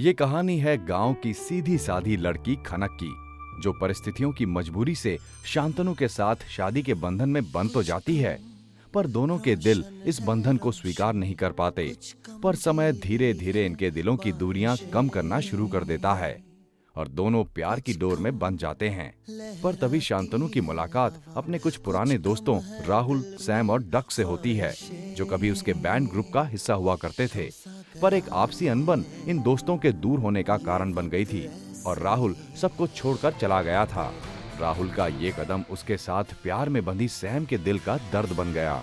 ये कहानी है गांव की सीधी साधी लड़की खनक की, जो परिस्थितियों की मजबूरी से शांतनु के साथ शादी के बंधन में बंध तो जाती है, पर दोनों के दिल इस बंधन को स्वीकार नहीं कर पाते। पर समय धीरे धीरे इनके दिलों की दूरियां कम करना शुरू कर देता है और दोनों प्यार की डोर में बंध जाते हैं। पर तभी शांतनु की मुलाकात अपने कुछ पुराने दोस्तों राहुल, सैम और डक से होती है, जो कभी उसके बैंड ग्रुप का हिस्सा हुआ करते थे। पर एक आपसी अनबन इन दोस्तों के दूर होने का कारण बन गई थी और राहुल सब कुछ छोड़कर चला गया था। राहुल का ये कदम उसके साथ प्यार में बंधी सैम के दिल का दर्द बन गया।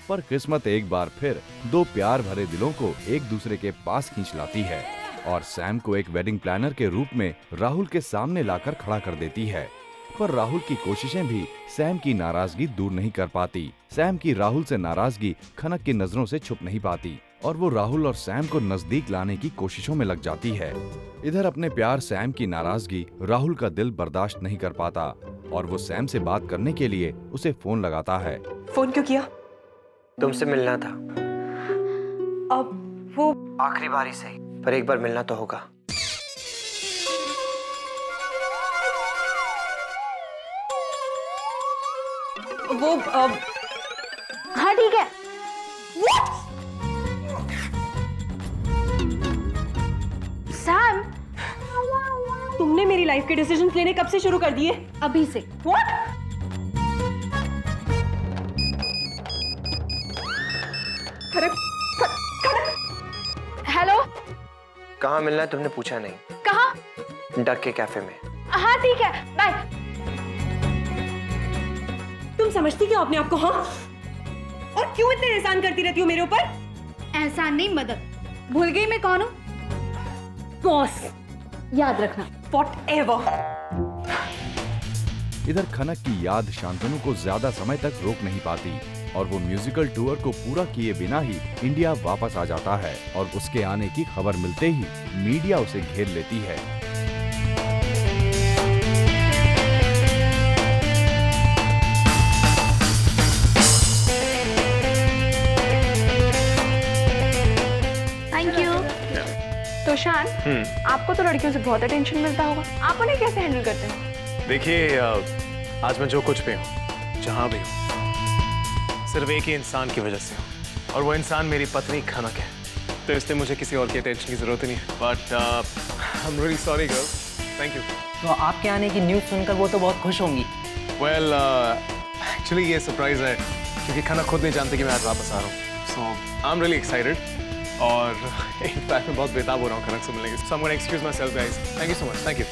पर किस्मत एक बार फिर दो प्यार भरे दिलों को एक दूसरे के पास खींच लाती है और सैम को एक वेडिंग प्लानर के रूप में राहुल के सामने लाकर खड़ा कर देती है। पर राहुल की कोशिशें भी सैम की नाराजगी दूर नहीं कर पाती। सैम की राहुल से नाराजगी खनक की नजरों से छुप नहीं पाती और वो राहुल और सैम को नजदीक लाने की कोशिशों में लग जाती है। इधर अपने प्यार सैम की नाराजगी राहुल का दिल बर्दाश्त नहीं कर पाता और वो सैम से बात करने के लिए उसे फोन लगाता है। फोन क्यों किया? तुमसे मिलना था। अब वो आखिरी बारी सही, पर एक बार मिलना तो होगा। वो हाँ ठीक है। सैम, तुमने मेरी लाइफ के डिसीजंस लेने कब से शुरू कर दिए? अभी से। What? हेलो, कहाँ मिलना है तुमने पूछा नहीं? कहाँ? डक के कैफे में। हाँ ठीक है, बाय। तुम समझती क्यों अपने आप को? हाँ, और क्यों इतने एहसान करती रहती हो मेरे ऊपर? एहसान नहीं, मदद। भूल गई मैं कौन हूँ? बॉस। याद रखना। Whatever. इधर खनक की याद शांतनु को ज्यादा समय तक रोक नहीं पाती और वो म्यूजिकल टूर को पूरा किए बिना ही इंडिया वापस आ जाता है और उसके आने की खबर मिलते ही मीडिया उसे घेर लेती है। Thank you. तो शान, आपको तो लड़कियों से बहुत अटेंशन मिलता होगा, आप उन्हें कैसे हैंडल करते हैं? देखिए, आज मैं जो कुछ भी हूँ, जहाँ भी हूँ, सिर्फ एक ही इंसान की वजह से हूँ और वो इंसान मेरी पत्नी खनक है। तो इसलिए मुझे किसी और की अटेंशन की जरूरत ही नहीं है। But I am really sorry girl, thank you. तो आपके आने की न्यूज़ सुनकर वो तो बहुत खुश होंगी। वेल, एक्चुअली ये सरप्राइज है क्योंकि खनक खुद नहीं जानती कि मैं आज वापस आ रहा हूँ। सो आई एम रियली एक्साइटेड और इनफैक्ट मैं बहुत बेताब हो रहा हूँ खनक से मिलने के। So I am gonna excuse myself guys. Thank you so much. Thank you.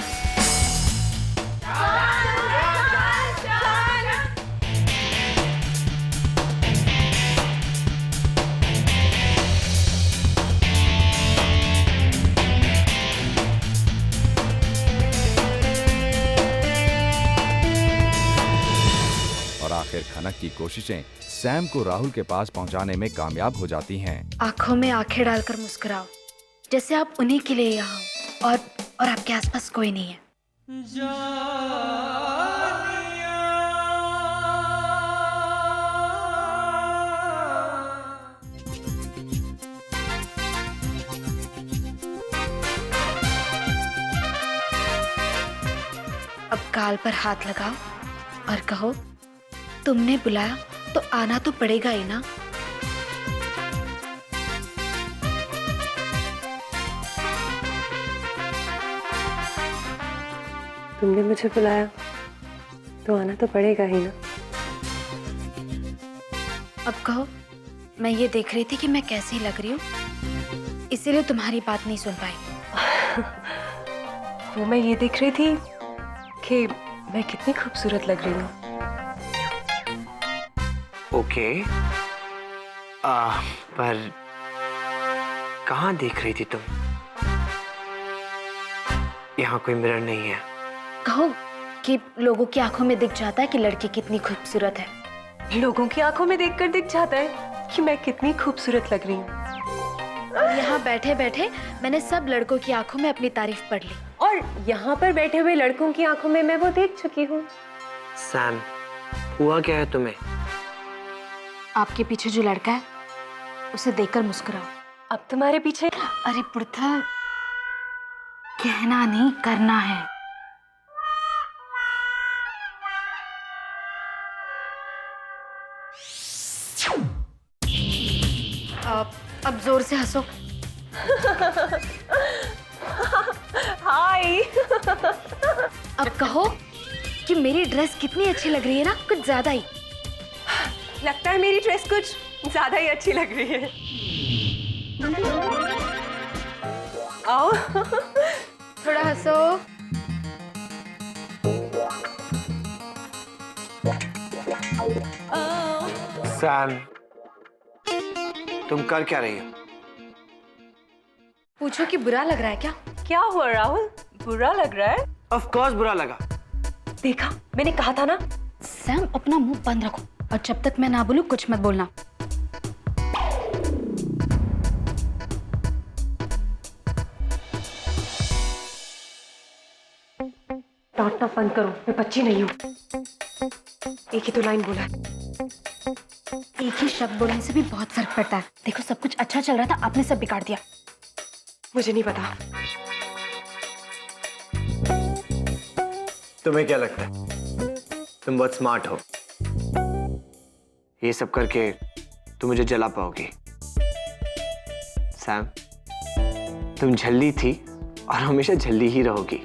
और आखिर खनक की कोशिशें सैम को राहुल के पास पहुंचाने में कामयाब हो जाती हैं। आंखों में आंखें डालकर मुस्कुराओ, जैसे आप उन्हीं के लिए यहाँ हो और आपके आसपास कोई नहीं है। अब गाल पर हाथ लगाओ और कहो, तुमने बुलाया तो आना तो पड़ेगा ही ना। तुमने मुझे बुलाया तो आना तो पड़ेगा ही ना। अब कहो, मैं ये देख रही थी कि मैं कैसी लग रही हूँ, इसीलिए तुम्हारी बात नहीं सुन पाई। वो मैं ये देख रही थी कि मैं कितनी खूबसूरत लग रही हूँ। ओके, पर कहाँ देख रही थी तुम? यहाँ कोई मिरर नहीं है। कहो कि लोगों की आंखों में दिख जाता है कि लड़की कितनी खूबसूरत है। लोगों की आंखों में देखकर दिख जाता है कि मैं कितनी खूबसूरत लग रही हूँ। और यहाँ बैठे बैठे मैंने सब लड़कों की आंखों में अपनी तारीफ पढ़ ली। और यहाँ पर बैठे हुए लड़कों की आंखों में मैं वो देख चुकी हूँ। सैम, हुआ क्या है तुम्हें? आपके पीछे जो लड़का है उसे देखकर मुस्कुराओ। अब तुम्हारे पीछे? अरे पुरथा, कहना नहीं, करना है। अब जोर से हंसो। हाय। अब कहो कि मेरी ड्रेस कितनी अच्छी लग रही है ना, कुछ ज्यादा ही। लगता है मेरी ड्रेस कुछ ज्यादा ही अच्छी लग रही है। आओ। थोड़ा हंसो। सैम, तुम कर क्या रही हो? पूछो कि बुरा लग रहा है क्या? क्या हुआ राहुल, बुरा लग रहा है? ऑफ कोर्स बुरा लगा। देखा, मैंने कहा था ना। सैम अपना मुंह बंद रखो और जब तक मैं ना बोलूं कुछ मत बोलना। डांटना बंद करो, मैं बच्ची नहीं हूँ। एक ही तो लाइन बोला है। एक ही शब्द बोलने से भी बहुत फर्क पड़ता है। देखो, सब कुछ अच्छा चल रहा था, आपने सब बिगाड़ दिया। मुझे नहीं पता। तुम्हें क्या लगता है तुम बहुत स्मार्ट हो? ये सब करके तुम मुझे जला पाओगी? सैम, तुम झल्ली थी और हमेशा झल्ली ही रहोगी।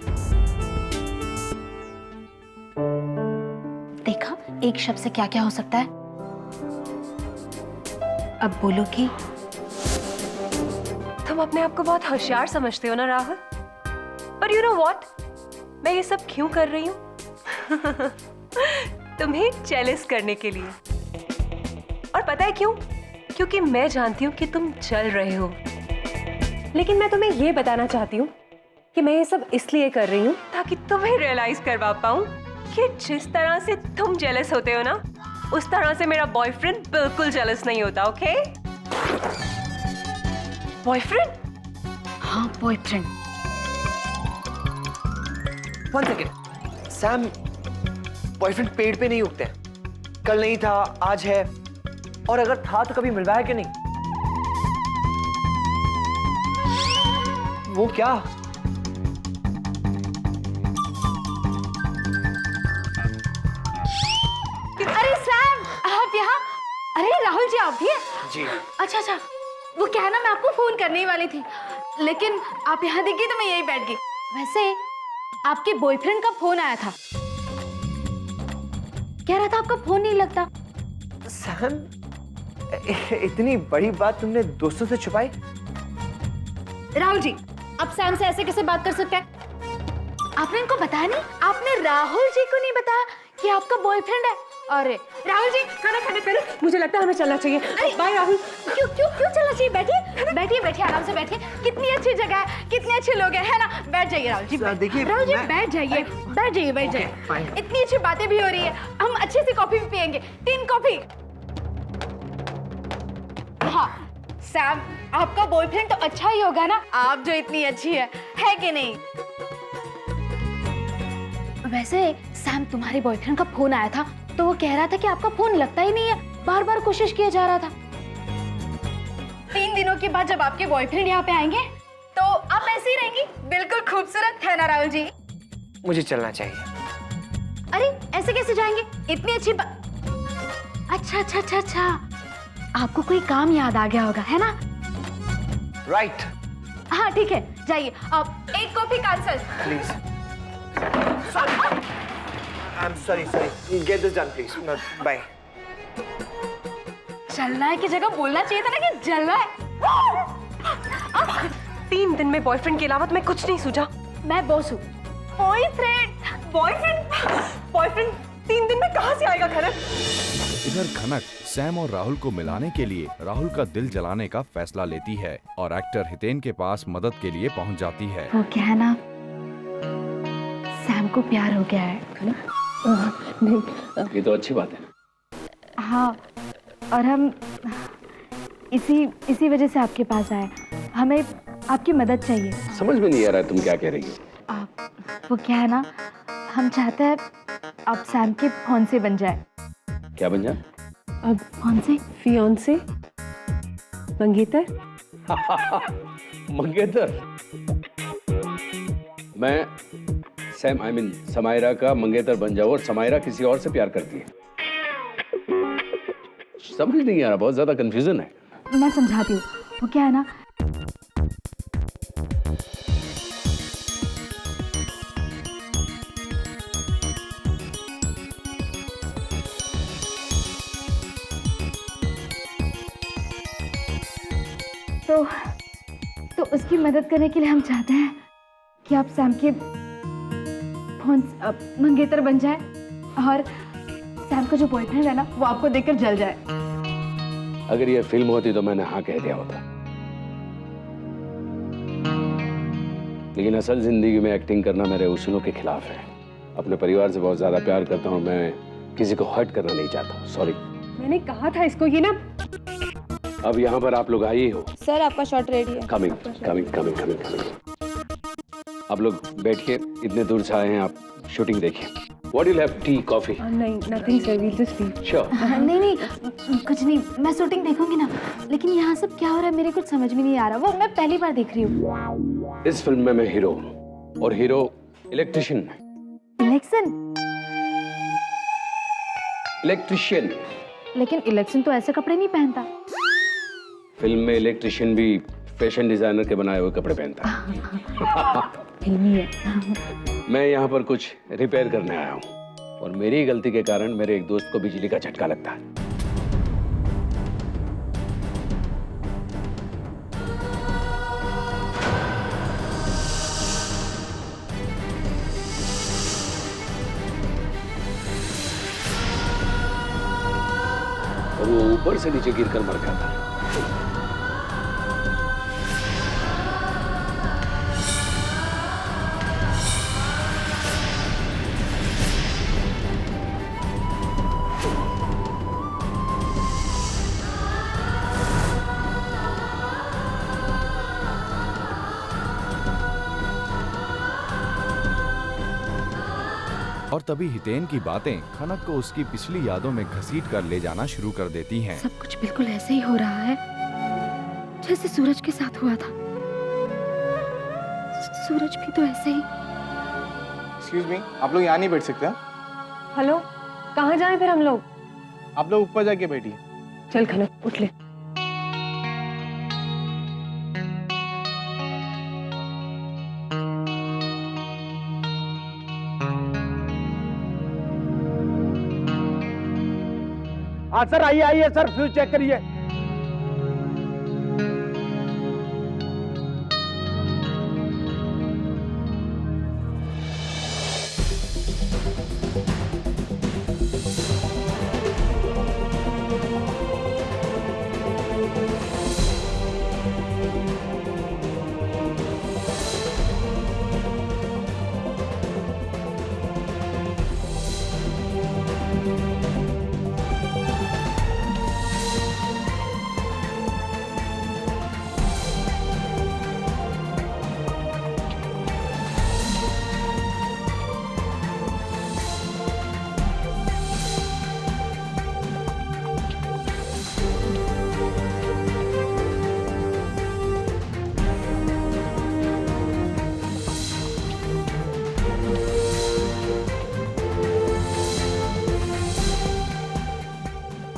देखा, एक शब्द से क्या क्या हो सकता है। अब बोलो कि तुम अपने आप को बहुत होशियार समझते हो ना राहुल, पर यू नो व्हाट, मैं ये सब क्यों कर रही हूँ? तुम्हें जेलस करने के लिए। और पता है क्यों? क्योंकि मैं जानती हूँ कि तुम जल रहे हो, लेकिन मैं तुम्हें ये बताना चाहती हूँ कि मैं ये सब इसलिए कर रही हूँ ताकि तुम्हें रियलाइज करवा पाऊँ कि जिस तरह से तुम जेलस होते हो ना, उस तरह से मेरा बॉयफ्रेंड बिल्कुल जेलस नहीं होता। ओके? बॉयफ्रेंड? हाँ, boyfriend. One second, Sam, boyfriend पेड़ पे नहीं उगते हैं। कल नहीं था, आज है, और अगर था तो कभी मिलवाया कि नहीं? वो क्या? अरे सैम, आप यहाँ? अरे राहुल जी, आप भी हैं? जी। अच्छा अच्छा, वो क्या है ना, मैं आपको फोन करने ही वाली थी, लेकिन आप यहाँ दिखी तो मैं यही बैठ गई। वैसे आपके बॉयफ्रेंड का फोन आया था, कह रहा था आपका फोन नहीं लगता। सैम, इतनी बड़ी बात तुमने दोस्तों से छुपाई? राहुल जी, आप सैम से ऐसे कैसे बात कर सकते हैं? आपने इनको बताया नहीं? आपने राहुल जी को नहीं बताया कि आपका बॉयफ्रेंड है? अरे राहुल जी, खाना खाने करो, मुझे लगता है हमें चलना चाहिए। बाय राहुल। क्यों क्यों क्यों चलना चाहिए? बैठिए बैठिए बैठिए, आराम से बैठिए। कितनी अच्छी जगह है, कितने अच्छे लोग हैं, है ना? बैठ जाइए राहुल जी। देखिए, राहुल जी, बैठ जाइए बैठ जाइए बैठ जाइए। इतनी अच्छी बातें भी हो रही है, हम अच्छी सी कॉफी भी पियेंगे। 3 कॉफी। हाँ सैम, आपका बॉयफ्रेंड तो अच्छा ही होगा ना, आप जो इतनी अच्छी है कि नहीं? वैसे सैम, तुम्हारे बॉयफ्रेंड का फोन आया था तो वो कह रहा था कि आपका फोन लगता ही नहीं है, बार बार कोशिश किया जा रहा था। 3 दिनों के बाद जब आपके बॉयफ्रेंड यहाँ पे आएंगे तो आप ऐसे ही रहेंगी, बिल्कुल खूबसूरत, है ना राहुल जी? मुझे चलना चाहिए। अरे ऐसे कैसे जाएंगे? इतनी अच्छी अच्छा अच्छा अच्छा अच्छा, आपको कोई काम याद आ गया होगा, है ना? राइट। हाँ ठीक है, जाइए। अब 1 coffee cancel please. I'm sorry. Get this done, please. No, bye. चलना है की जगह बोलना चाहिए था ना कि जलना है। 3 दिन में बॉयफ्रेंड के अलावा तुम्हें कुछ नहीं सूझा? मैं बॉस हूँ। बॉयफ्रेंड 3 दिन में कहाँ से आएगा खनक? इधर खनक सैम और राहुल को मिलाने के लिए राहुल का दिल जलाने का फैसला लेती है और एक्टर हितेन के पास मदद के लिए पहुंच जाती है। वो क्या है ना, सैम को प्यार हो गया है। ये तो अच्छी बात है। हाँ, और हम इसी वजह से आपके पास आए। हमें आपकी मदद चाहिए। समझ में नहीं आ रहा है तुम क्या कह रही हो। वो क्या है ना, हम चाहते हैं आप सैम के फियांसे बन जाए। क्या बन जाए? अब फियांसे? फियांसे? मंगेतर? मंगेतर? मैं सैम आई मीन समायरा का मंगेतर बन जाऊं और समायरा किसी और से प्यार करती है। समझ नहीं आ रहा, बहुत ज्यादा कंफ्यूजन है। मैं समझाती हूँ। वो क्या है ना, तो उसकी मदद करने के लिए हम चाहते हैं कि आप सैम के फोन मंगेतर बन जाए और सैम का जो बॉयफ्रेंड है ना वो आपको देखकर जल जाए। अगर ये फिल्म होती तो मैंने हाँ कह दिया होता, लेकिन असल जिंदगी में एक्टिंग करना मेरे उसूलों के खिलाफ है। अपने परिवार से बहुत ज्यादा प्यार करता हूँ, मैं किसी को हर्ट करना नहीं चाहता। सॉरी। मैंने कहा था इसको ये ना। अब यहाँ पर आप लोग आए हो। सर आपका शॉट रेडी है। Coming coming coming coming coming. आप लोग बैठिए, इतने दूर से आए हैं आप, शूटिंग देखिए। What do you have? Tea, coffee? नहीं, nothing sir, we'll just leave. Sure. नहीं कुछ नहीं, मैं शूटिंग देखूंगी ना। लेकिन यहाँ सब क्या हो रहा है मेरे कुछ समझ में नहीं आ रहा। वो मैं पहली बार देख रही हूँ। इस फिल्म में मैं हीरो हूँ और हीरो इलेक्ट्रिशियन है। इलेक्ट्रिशियन। लेकिन इलेक्शन तो ऐसे कपड़े नहीं पहनता। फिल्म में इलेक्ट्रिशियन भी फैशन डिजाइनर के बनाए हुए कपड़े पहनता है। फिल्मी है। मैं यहाँ पर कुछ रिपेयर करने आया हूँ और मेरी गलती के कारण मेरे एक दोस्त को बिजली का झटका लगता है। और वो ऊपर से नीचे गिरकर मर गया था। और तभी हितेन की बातें खनक को उसकी पिछली यादों में घसीट कर ले जाना शुरू कर देती हैं। सब कुछ बिल्कुल ऐसे ही हो रहा है जैसे सूरज के साथ हुआ था। सूरज भी तो ऐसे ही। एक्सक्यूज मी, आप लोग यहाँ नहीं बैठ सकते? हेलो, कहाँ जाएं फिर हम लोग? आप लोग ऊपर जाके बैठिए। चल खनक, उठ ले। हाँ सर, आइए आइए सर, फ्यूज चेक करिए।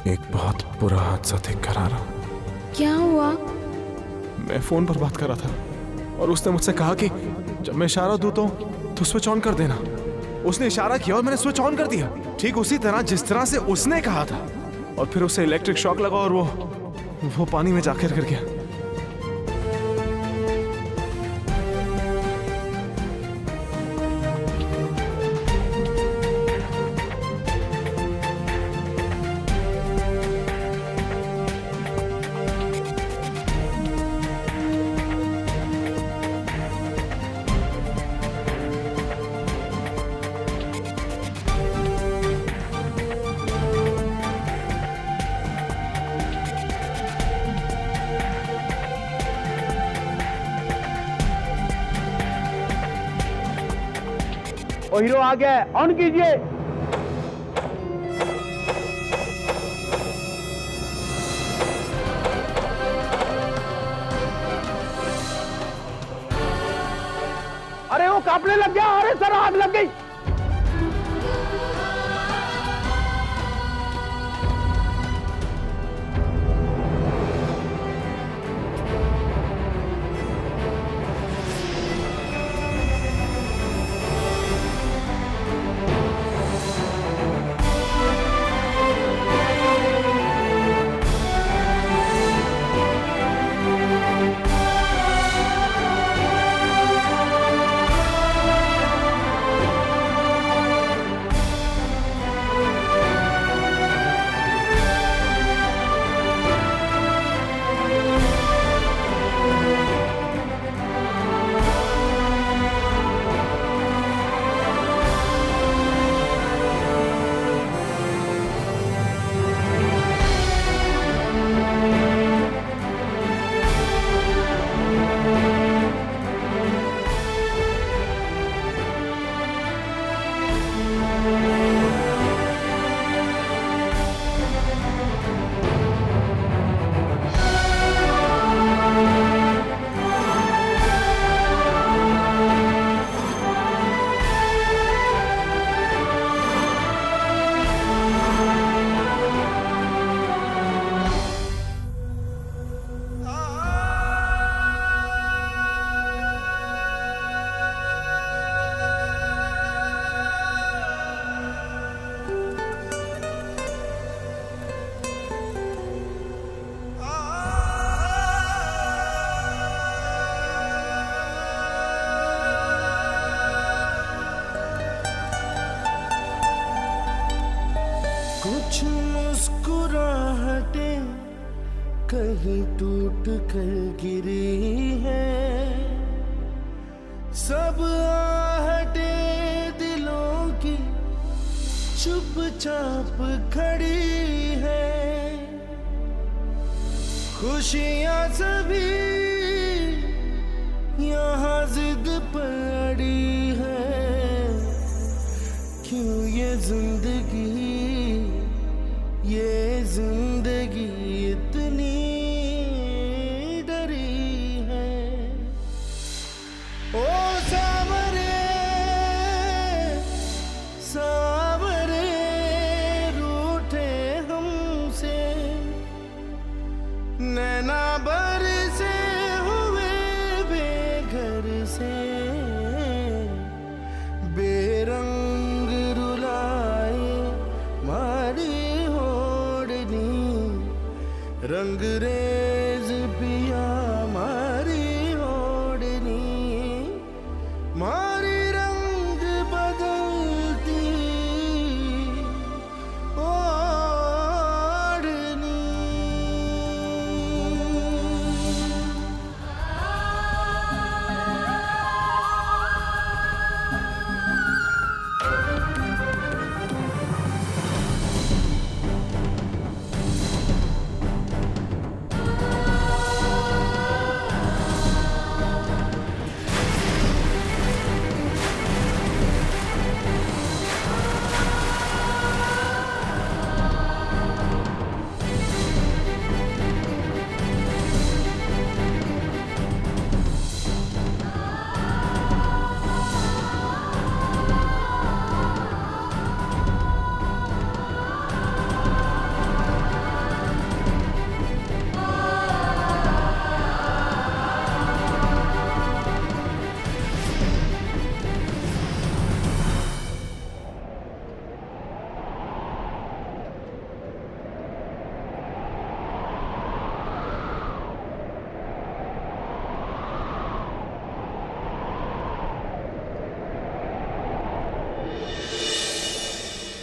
एक बहुत बुरा हादसा देख कर आ रहा। क्या हुआ? मैं फोन पर बात कर रहा था और उसने मुझसे कहा कि जब मैं इशारा दूं तो स्विच ऑन कर देना। उसने इशारा किया और मैंने स्विच ऑन कर दिया, ठीक उसी तरह जिस तरह से उसने कहा था। और फिर उसे इलेक्ट्रिक शॉक लगा और वो पानी में जाकर गिर गया। ओ हीरो आ गया है, ऑन कीजिए। अरे वो कांपने लग गया। अरे सर आग लग गई। कुछ मुस्कुराहटें कहीं टूट कर गिरी है, सब आहटें दिलों की चुपचाप खड़ी है। खुशियां सभी यहाँ जिद पड़ी है, क्यों ये जिंदगी इतनी डरी है। ओ सावरे सावरे रूठे हमसे, नैना बरसे हुए बेघर से, बेरंग रुलाए मारी होड़नी, रंगरेज पिया मारी होड़नी, मारी रंग बदलती ओढ़नी।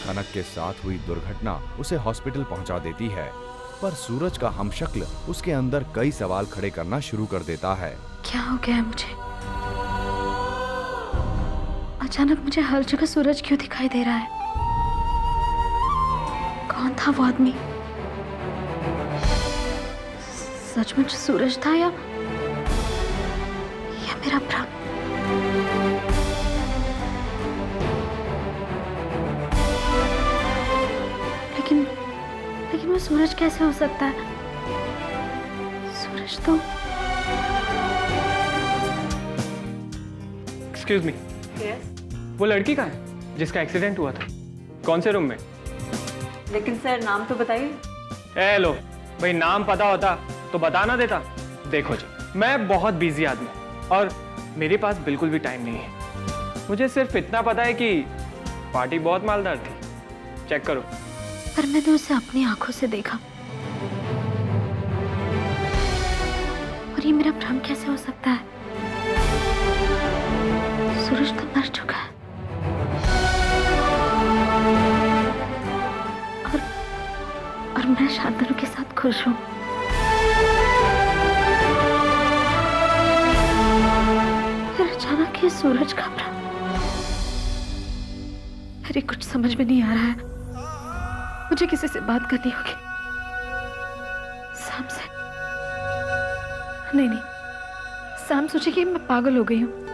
खनक के साथ हुई दुर्घटना उसे हॉस्पिटल पहुंचा देती है, पर सूरज का हमशक्ल उसके अंदर कई सवाल खड़े करना शुरू कर देता है। क्या हो गया है मुझे? अचानक मुझे हर जगह सूरज क्यों दिखाई दे रहा है? कौन था वो आदमी? सचमुच सूरज था या मेरा भ्रम? लेकिन वो सूरज कैसे हो सकता है? सूरज तो एक्सक्यूज मी, वो लड़की कहाँ है जिसका एक्सीडेंट हुआ था? कौन से रूम में? लेकिन सर नाम तो बताइए। ए लो भाई, नाम पता होता तो बता ना देता। देखो जी, मैं बहुत बिजी आदमी हूं और मेरे पास बिल्कुल भी टाइम नहीं है। मुझे सिर्फ इतना पता है कि पार्टी बहुत मालदार थी। चेक करो। पर मैंने उसे अपनी आंखों से देखा, और ये मेरा भ्रम कैसे हो सकता है? सूरज तो मर चुका है और मैं शांतनु के साथ खुश हूँ। फिर अचानक ये सूरज का भ्रम। मेरे कुछ समझ में नहीं आ रहा है। मुझे किसी से बात करनी होगी। सैम से नहीं, सैम सोचे कि मैं पागल हो गई हूँ।